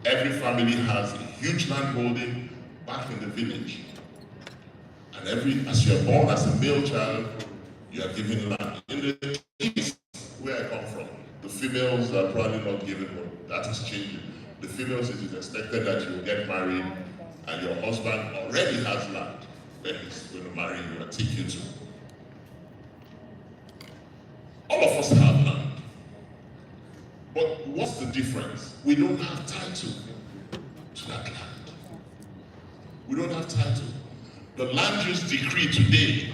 Every family has a huge land holding back in the village. And as you're born as a male child, you are given land. In the East, where I come from, the females are probably not given one. That is changing. The females, it is expected that you will get married and your husband already has land where he's going to marry you and take you to. All of us have land. But what's the difference? We don't have title to that land. We don't have title. The land use decree today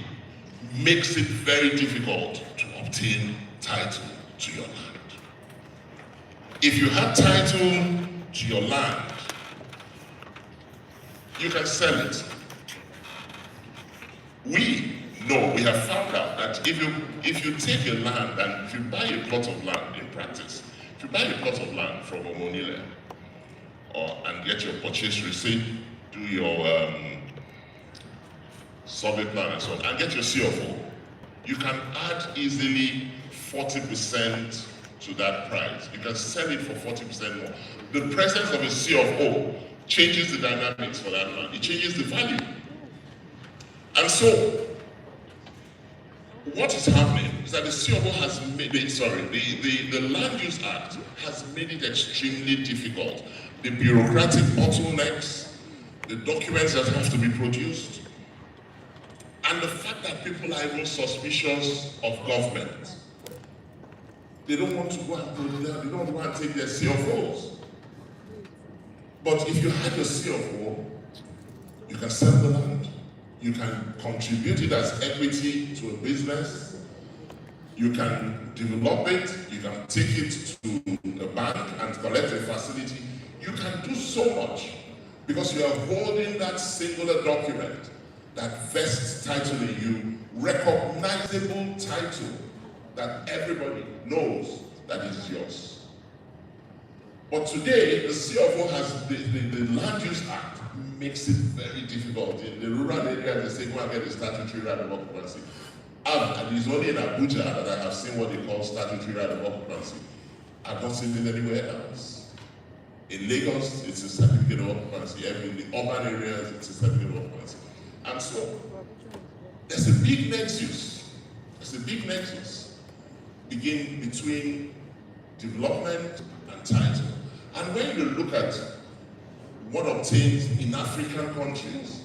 makes it very difficult to obtain title to your land. If you have title to your land, you can sell it. We have found out that if you take a land and if you buy a plot of land in practice, if you buy a plot of land from Omonile and get your purchase receipt, do your survey plan and so on, and get your CFO, you can add easily 40% to that price. You can sell it for 40% more. The presence of a CFO changes the dynamics for that land. It changes the value. And so, what is happening is that the CFO has made it, the Land Use Act has made it extremely difficult. The bureaucratic bottlenecks, the documents that have to be produced, and the fact that people are even suspicious of government. They don't want to go and put them, they don't want to take their CFOs. But if you have your CFO, you can sell the land. You can contribute it as equity to a business. You can develop it. You can take it to a bank and collect a facility. You can do so much because you are holding that singular document that vests title in you, recognizable title that everybody knows that is yours. But today, the CFO has the Land Use Act makes it very difficult. In the rural areas, they say, go and get a statutory right of occupancy. And it's only in Abuja that I have seen what they call statutory right of occupancy. I've not seen it anywhere else. In Lagos, it's a certificate of occupancy. In the urban areas, it's a certificate of occupancy. And so, there's a big nexus. Between development and title. And when you look at what obtains in African countries,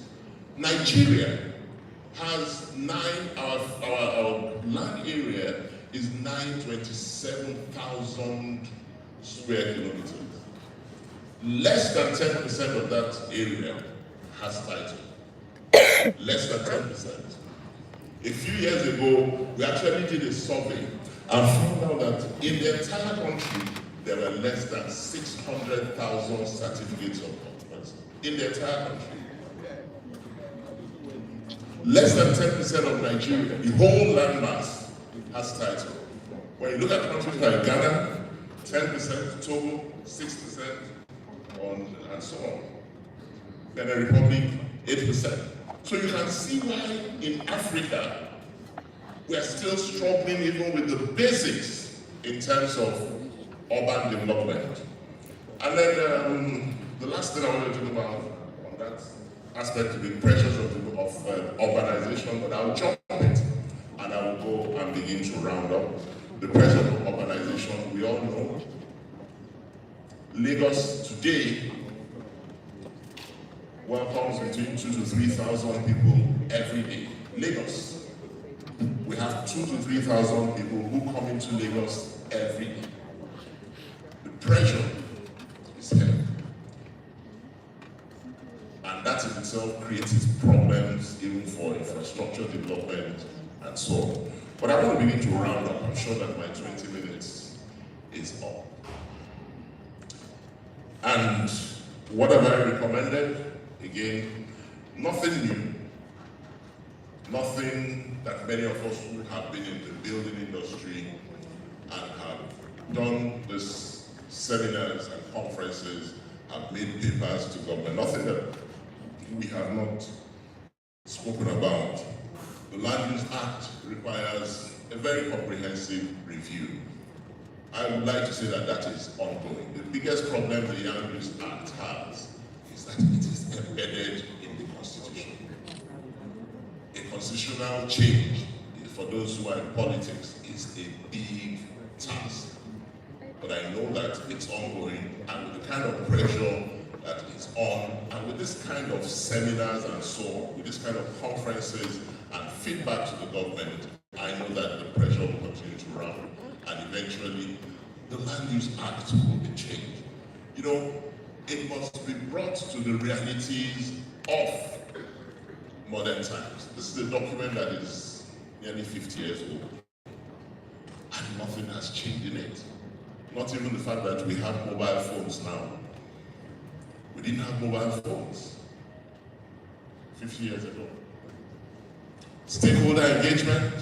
Nigeria has our land area is 927,000 square kilometers. Less than 10% of that area has title. Less than 10%. A few years ago, we actually did a survey and found out that in the entire country, there were less than 600,000 certificates of occupancy. In the entire country. Less than 10% of Nigeria, the whole landmass, has title. When you look at countries like Ghana, 10%, Togo, 6%, and so on. Benin Republic, 8%. So you can see why in Africa, we are still struggling even with the basics in terms of urban development. And then the last thing I want to talk about on that aspect of the pressures of urbanization, but I'll jump on it and I will go and begin to round up. The pressure of urbanization, we all know. Lagos today welcomes between 2,000 to 3,000 people every day. Lagos. We have 2,000 to 3,000 people who come into Lagos every day. The pressure is heavy. And that in itself creates problems even for infrastructure development and so on. But I want to begin to round up. I'm sure that my 20 minutes is up. And what have I recommended? Again, nothing new. Nothing that many of us who have been in the building industry and have done these seminars and conferences, have made papers to government. Nothing that we have not spoken about. The Land Use Act requires a very comprehensive review. I would like to say that that is ongoing. The biggest problem the Land Use Act has is that it is embedded in the Constitution. A constitutional change, for those who are in politics, is a big task. But I know that it's ongoing, and with the kind of pressure that is on, and with this kind of seminars and so on, with this kind of conferences and feedback to the government, I know that the pressure will continue to run, and eventually the Land Use Act will be changed. You know, it must be brought to the realities of modern times. This is a document that is nearly 50 years old, and nothing has changed in it. Not even the fact that we have mobile phones now. We didn't have mobile phones 50 years ago. Stakeholder engagement.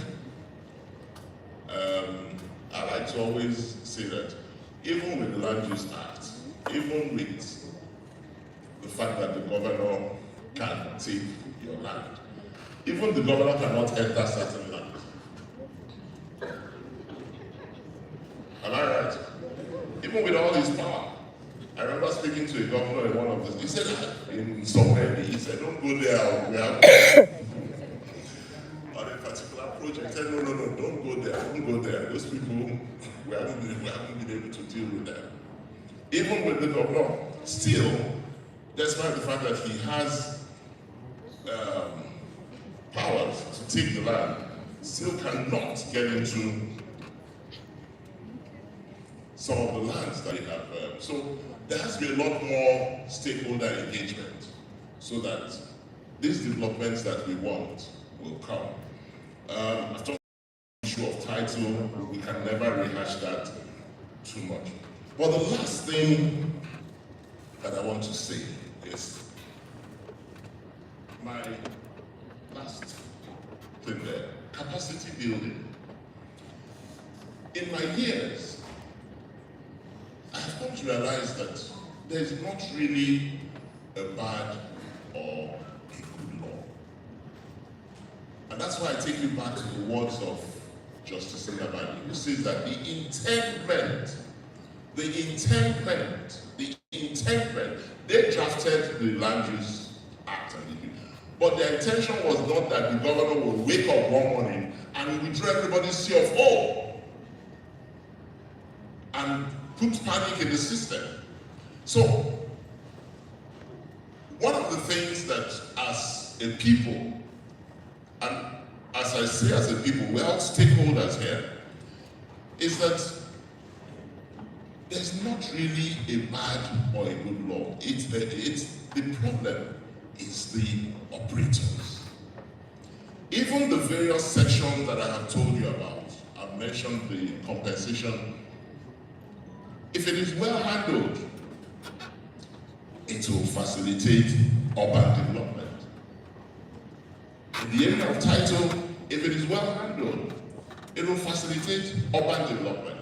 I like to always say that even with the Land Use Act, even with the fact that the governor can take your land, even the governor cannot enter certain land. Am I right? Even with all his power. I remember speaking to a governor in one of the, he said, in somewhere, he said, don't go there, we have on a particular project. He said, no, don't go there. Those people, we haven't been able to deal with them. Even with the governor, still, despite the fact that he has powers to take the land, still cannot get into some of the lands that we have. So there has to be a lot more stakeholder engagement so that these developments that we want will come. I've talked about the issue of title. We can never rehash that too much. But the last thing that I want to say is my last thing there, capacity building. In my years, I have come to realize that there is not really a bad or a good law. And that's why I take you back to the words of Justice Jakande, who says that the intentment, they drafted the Land Use Act, but their intention was not that the governor will wake up one morning and withdraw everybody's CFO and put panic in the system. So, one of the things that as a people, and as I say as a people, we're all stakeholders here, is that there's not really a bad or a good law. The problem is the operators. Even the various sections that I have told you about, I've mentioned the compensation. If it is well handled, it will facilitate urban development. In the area of title, if it is well handled, it will facilitate urban development.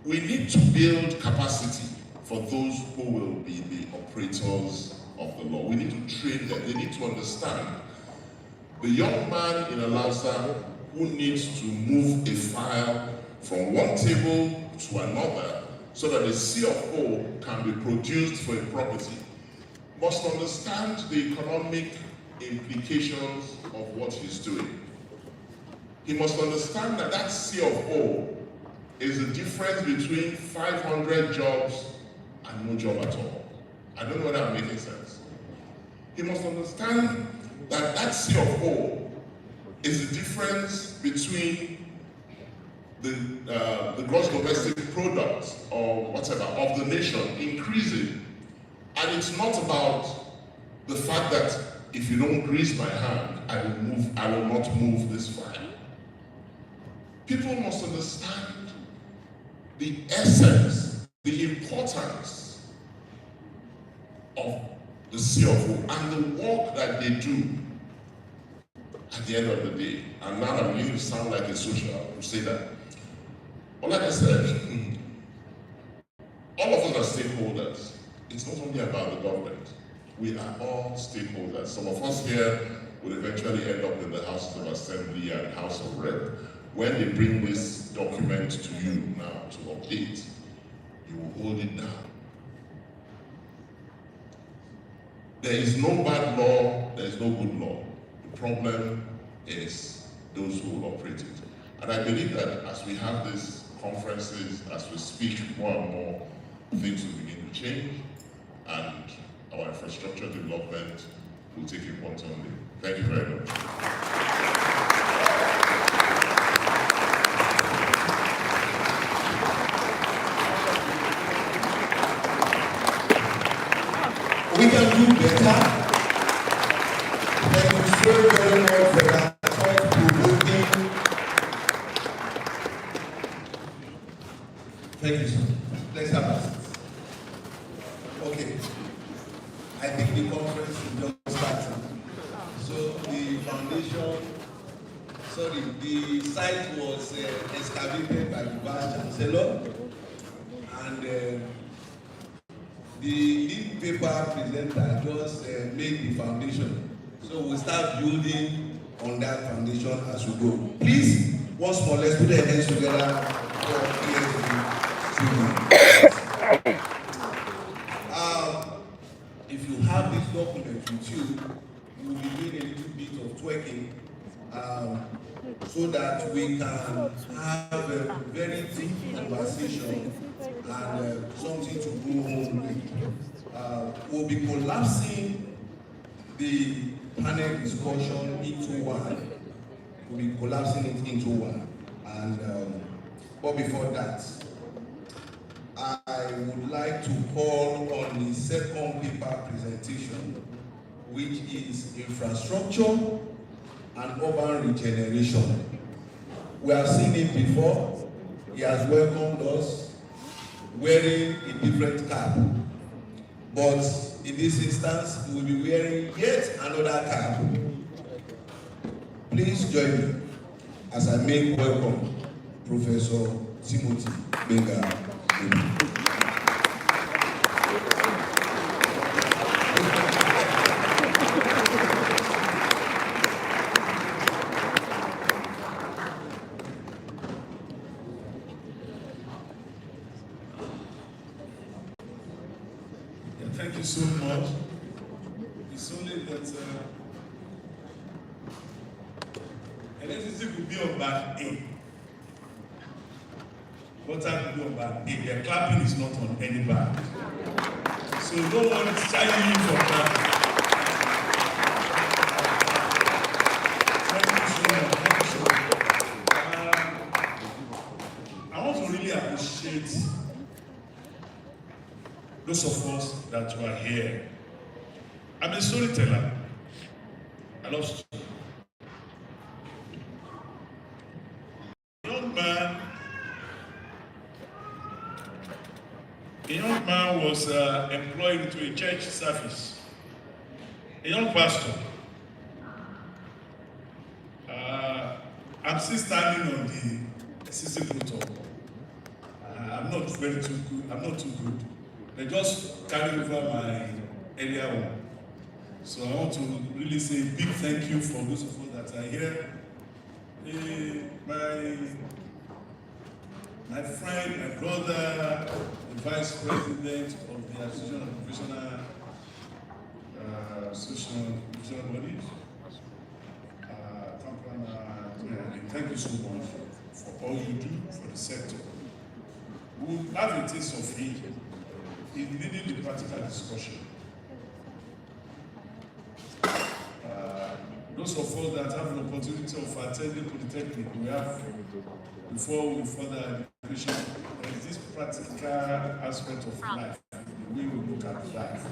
We need to build capacity for those who will be the operators of the law. We need to train them. They need to understand. The young man in Alausa who needs to move a file from one table to another so that a C of O can be produced for a property must understand the economic implications of what he's doing. He must understand that that C of O is the difference between 500 jobs and no job at all. I don't know whether I'm making sense. He must understand that that C of O is the difference between the gross domestic product or whatever of the nation increasing. And it's not about the fact that if you don't grease my hand, I will not move this file. People must understand the essence, the importance of the CFO and the work that they do at the end of the day. And now I'm going to sound like a social crusader. But like I said, all of us are stakeholders. It's not only about the government. We are all stakeholders. Some of us here will eventually end up in the Houses of Assembly and House of Rep. When they bring this document to you now to update, you will hold it down. There is no bad law, there is no good law. The problem is those who will operate it. And I believe that as we have these conferences, as we speak, more and more things will begin to change, and our infrastructure development will take a quantum leap. Thank you very much. We can do better. Thank you so very much for that thought-provoking. Thank you, sir. Let's have a seat. Okay. I think the conference is just starting. So the foundation, the site was excavated by the Vice Chancellor, and the lead paper presenter just made the foundation. So we'll start building on that foundation as we go. Please, once more, let's put our hands together for ESB. If you have this document with you, you will be doing a little bit of twerking so that we can have a very deep conversation and something to go home with. We'll be collapsing the panel discussion into one. We'll be collapsing it into one. And but before that, I would like to call on the second paper presentation, which is infrastructure and urban regeneration. We have seen it before. He has welcomed us wearing a different cap. But in this instance, we will be wearing yet another cap. Please join me as I make welcome Professor Timothy Benga. Thank you so much. It's only that electricity could be on band A. Water could be on band A. Their clapping is not on any band. So no one is challenging you for clapping. Thank you so much. Thank you so much. I want to really appreciate those of us that were here. I'm a storyteller. I love stories. A young man was employed into a church service. A young pastor. I'm still standing on the assistant protocol. I'm not very too good. I'm not too good. They just carried over my earlier one. So I want to really say a big thank you for those of us that are here. My friend, my brother, the vice president of the Association of Professional Social Bodies. Thank you so much for all you do for the sector. We will have a taste of it in leading the practical discussion. Those of us that have the opportunity of attending Polytechnic, we have, before we further education, there is this practical aspect of life, the way we look at life.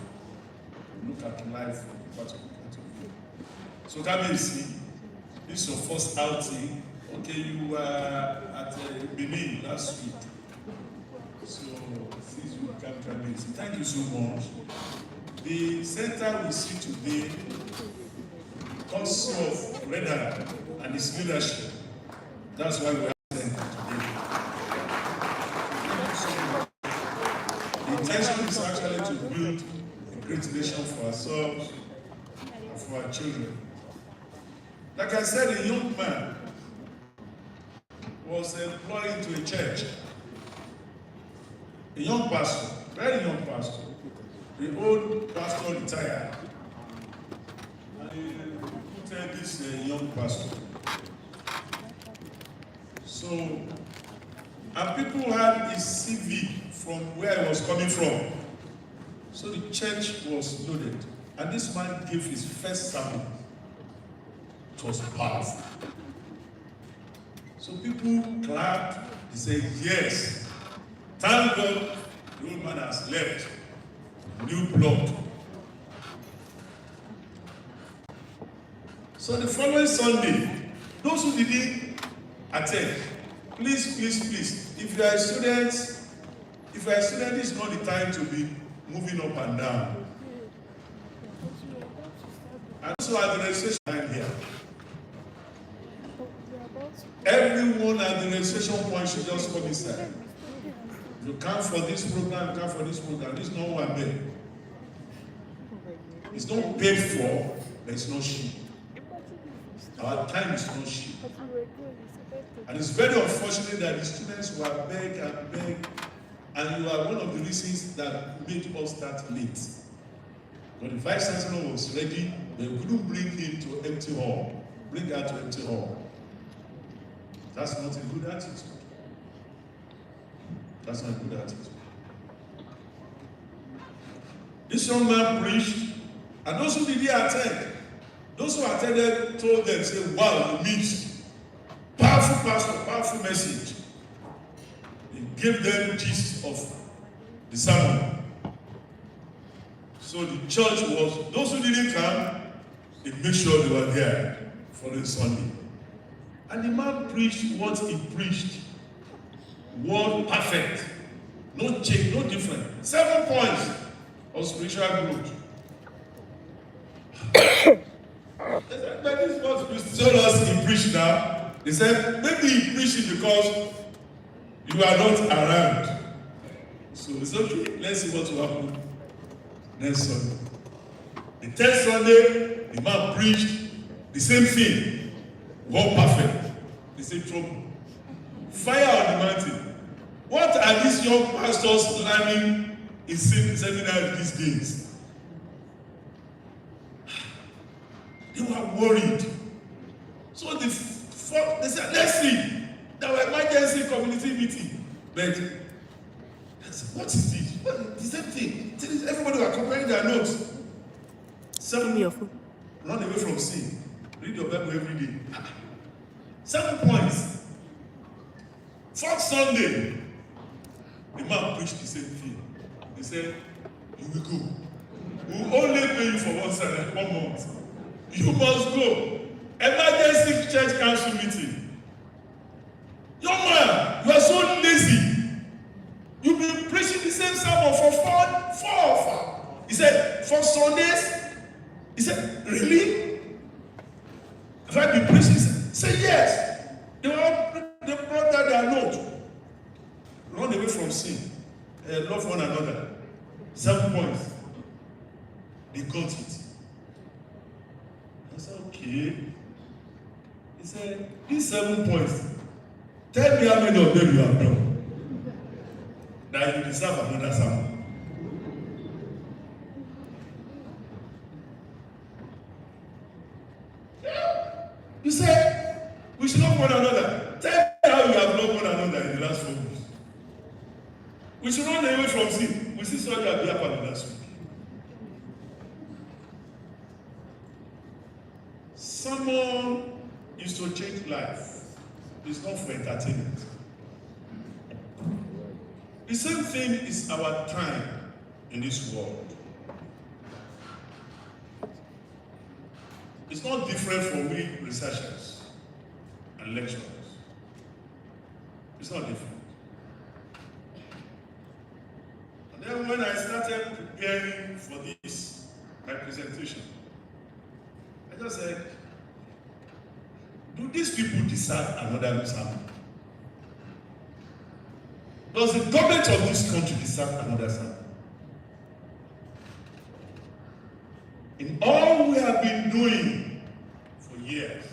We look at life from a practical point of view. So Kabisi, this is your first outing. Okay, you were at Benin last week. So since you come to Kabisi, thank you so much. The center we see today comes of Redder and his leadership. That's why we have them today. The intention is actually to build a great nation for ourselves and for our children. Like I said, a young man was employed into a church. A young pastor, very young pastor. The old pastor retired. And he recruited this young pastor. So, and people had his CV from where he was coming from. So the church was loaded. And this man gave his first sermon. It was powerful. So people clapped. They said, yes. Thank God the old man has left. New blood. So the following Sunday, those who didn't attend, please, if you are a student, it's not the time to be moving up and down. And so at the registration time here, everyone at the registration point should just come inside. You come for this program, This is not one bed. It's not paid for, but it's not cheap. Our time is not cheap. And it's very unfortunate that the students were beg, and you are one of the reasons that made us start late. When the Vice Chancellor was ready, they couldn't bring him to empty hall. Bring her to empty hall. That's not a good attitude. That's not a good attitude. This young man preached, and those who didn't attend, those who attended told them, say, wow, you missed. Powerful pastor, powerful message. He gave them gist of the sermon. So the church was, those who didn't come, they made sure they were there following Sunday. And the man preached what he preached. Word perfect. No change, no different. 7 points of spiritual growth. But this is what Christ told us he preached now. He said, maybe he preached it because you are not around. So it's okay, let's see what will happen next Sunday. The 10th Sunday, the man preached the same thing. Word perfect. The same trouble. Fire on the mountain. What are these young pastors learning in seminary these days? They were worried. So they said, let's see. There were emergency community meeting. But what is this? The same thing. Everybody were comparing their notes. 7 run away from sin. Read your Bible every day. 7 points. 4th Sunday, the man preached the same thing. He said, you will go. We will only pay you for 1 month. You must go. Emergency church council meeting. Young man, you are so lazy. You've been preaching the same sermon for four. He said, 4 Sundays. He said, really? Have I been preaching? He said, yes. They brought out their note. Run away from sin. Love one another. 7 points. They got it. I said, okay. He said, these 7 points, tell me how many of them you have done. That you deserve another sermon. You said, we should love one another. Tell me how you have loved one another in the last 4 months. We should run away from sin. We see such a dear part last week. Someone is to change life. It's not for entertainment. The same thing is our time in this world. It's not different from we researchers and lecturers. It's not different. And then when I started preparing for this, my presentation, I just said, do these people deserve another sermon? Does the government of this country deserve another sermon? In all we have been doing for years,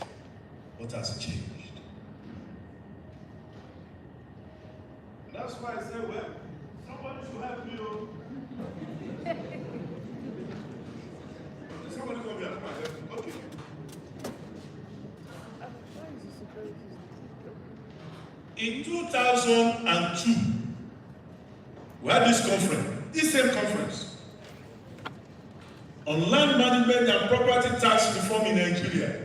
why I said, well, somebody should help me. Oh. Somebody come here, come and help me. Okay. In 2002, we had this conference, this same conference, on land management and property tax reform in Nigeria.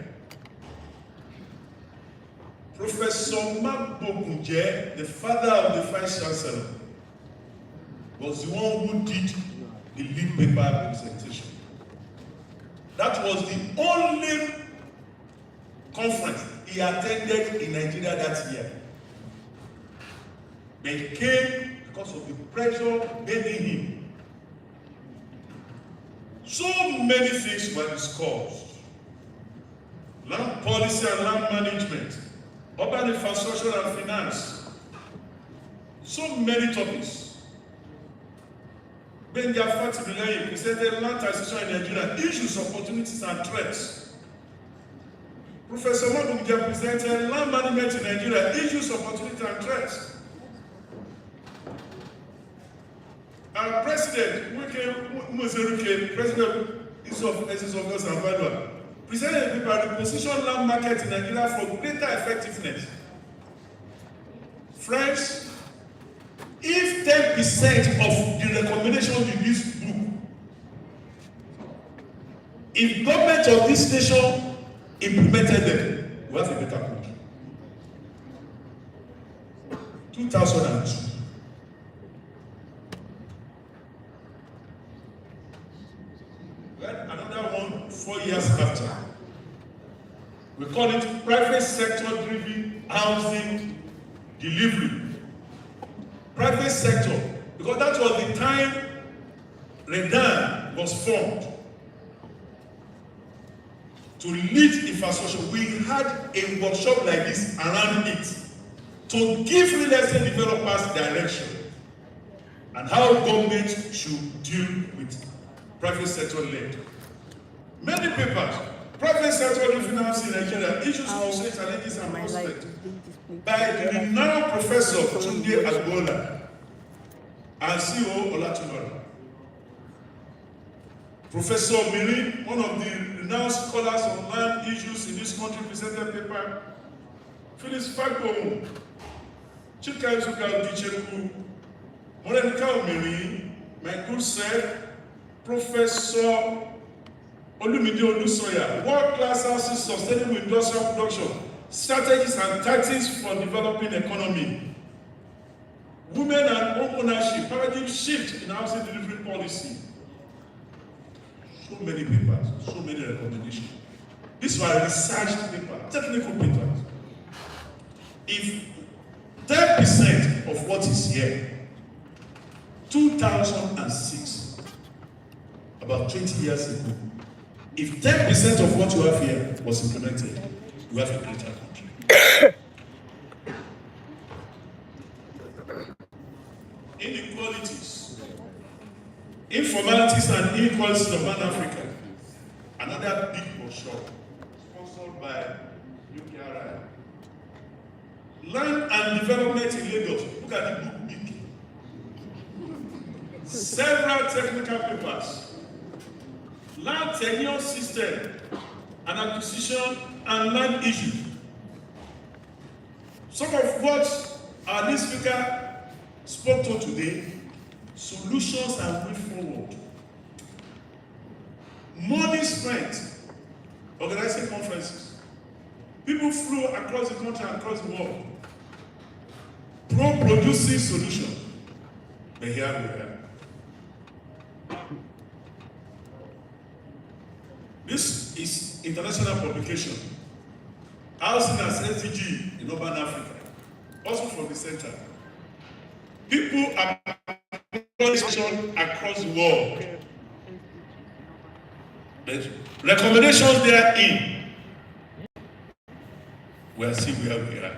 Professor Magbogunje, the father of the Vice Chancellor, was the one who did the lead paper presentation. That was the only conference he attended in Nigeria that year. But he came because of the pressure bending him. So many things were discussed. Land policy and land management, urban infrastructure and finance. So many topics. Benja Fatibilayi presented land taxation in Nigeria, issues, opportunities and threats. Professor Magbogunje presented land management in Nigeria, issues, opportunities and threats. Our President, President of August and Valua, presented a paper reposition land market in Nigeria for greater effectiveness. Friends, if 10% of the recommendations in this book, if government of this nation implemented them, we have a better country. 2002. Another one 4 years after. We call it private sector driven housing delivery. Private sector, because that was the time Redan was formed to lead infrastructure. We had a workshop like this around it to give real estate developers direction and how government should deal with private sector led. Many papers, private sector finance in Nigeria, issues, social challenges and prospects by the renowned Professor Tunde Agbola and CEO Olatunori. Professor Miri, one of the renowned scholars on land issues in this country, presented paper. Phyllis Fagbo, Chika Izuka Dicheku, Morenika Omiri, my good sir, Professor Olumide Olusoya, world-class houses, sustainable industrial production, strategies and tactics for developing economy. Women and home ownership, paradigm shift in housing delivery policy. So many papers, so many recommendations. These were research papers, technical papers. If 10% of what is here, 2006, about 20 years ago, if 10% of what you have here was implemented, you have a greater country. Inequalities, informalities and inequalities of Africa. Another big workshop sponsored by UKRI. Land and development in Lagos. Look at the book big. Several technical papers. Land tenure system and acquisition and land issue. Some of what our lead speaker spoke to today, solutions and way forward. Money spent organizing conferences. People flew across the country and across the world, producing solutions. But here we are. This is international publication, housing as SDG in urban Africa, also from the center. People are across the world. The recommendations therein, we are seeing where we are.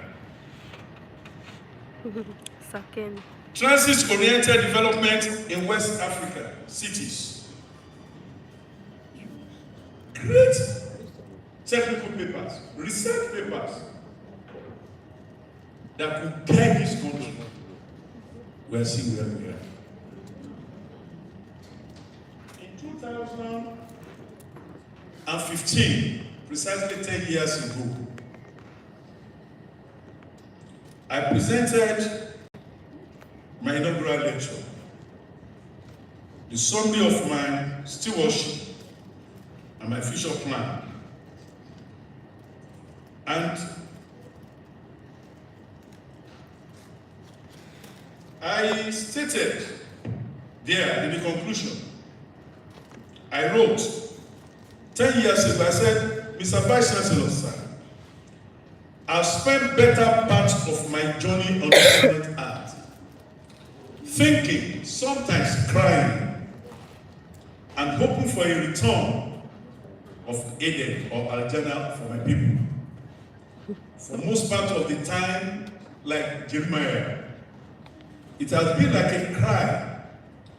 Second. Transit-oriented development in West Africa cities. Great technical papers, research papers that will guide this country. we are seeing where we are. In 2015, precisely 10 years ago, I presented my inaugural lecture, the summary of my stewardship and my future plan. And I stated there in the conclusion, I wrote 10 years ago, I said, Mr. Vice Chancellor, sir, I've spent better parts of my journey on the planet Earth, thinking, sometimes crying, and hoping for a return of Eden or Aljana for my people. For most part of the time, like Jeremiah, it has been like a cry.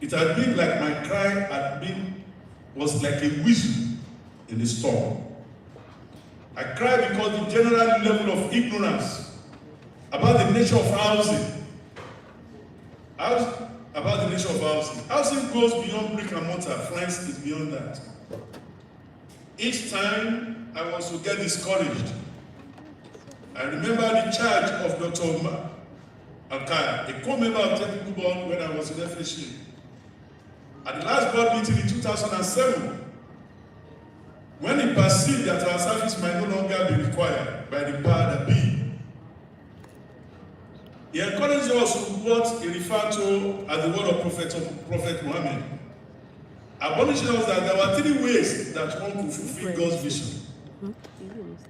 It has been like my cry was like a whistle in the storm. I cried because the general level of ignorance about the nature of housing. Housing goes beyond brick and mortar. France is beyond that. Each time I was to get discouraged, I remember the charge of Dr. Jakande, a co-member of the technical board when I was in FHA. At the last board meeting in 2007, when he perceived that our service might no longer be required by the power that be, he encouraged us with what he referred to as the word of Prophet Muhammad, admonishing us that there were 3 ways that one could fulfill God's vision.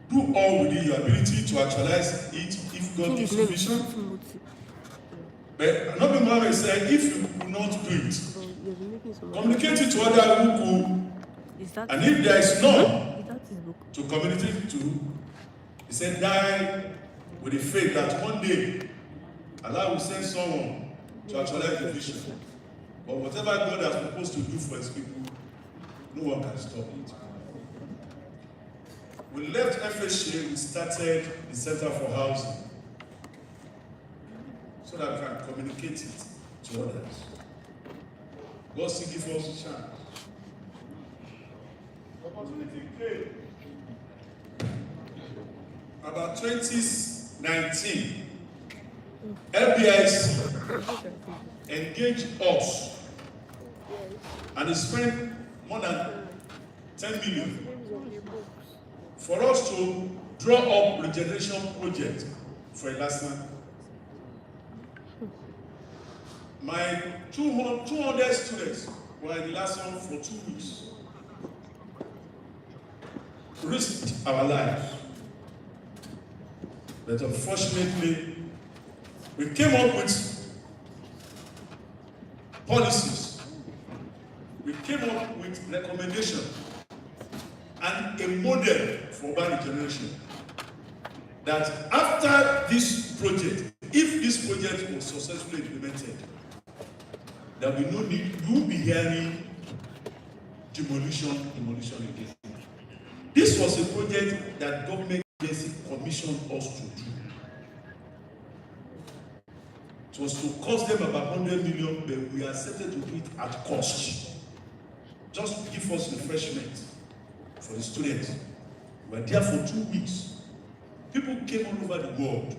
Do all within your ability to actualize it if God gives you vision. But Nabi Muhammad said, if you could not do it, communicate it to others who could. And if there is none to communicate to, he said, die with the faith that one day Allah will send someone to actualize the vision. But whatever God has proposed to do for his people, no one can stop it. We left FHA, we started the Center for Housing so that we can communicate it to others. God still gives us a chance. Opportunity came. About 2019, LBIC engaged us and they spent more than 10 million for us to draw up regeneration project for Elasna. My 200 students were in Elasna for 2 weeks. Risked our lives. But unfortunately, we came up with policies. We came up with recommendations and a model for urban regeneration. That after this project, if this project was successfully implemented, there will be no need, you will be hearing demolition again. This was a project that government agency commissioned us to do. It was to cost them about 100 million, but we accepted to do it at cost. Just to give us refreshment for the students. We were there for 2 weeks. People came all over the world.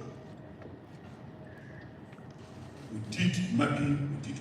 We did mapping, we did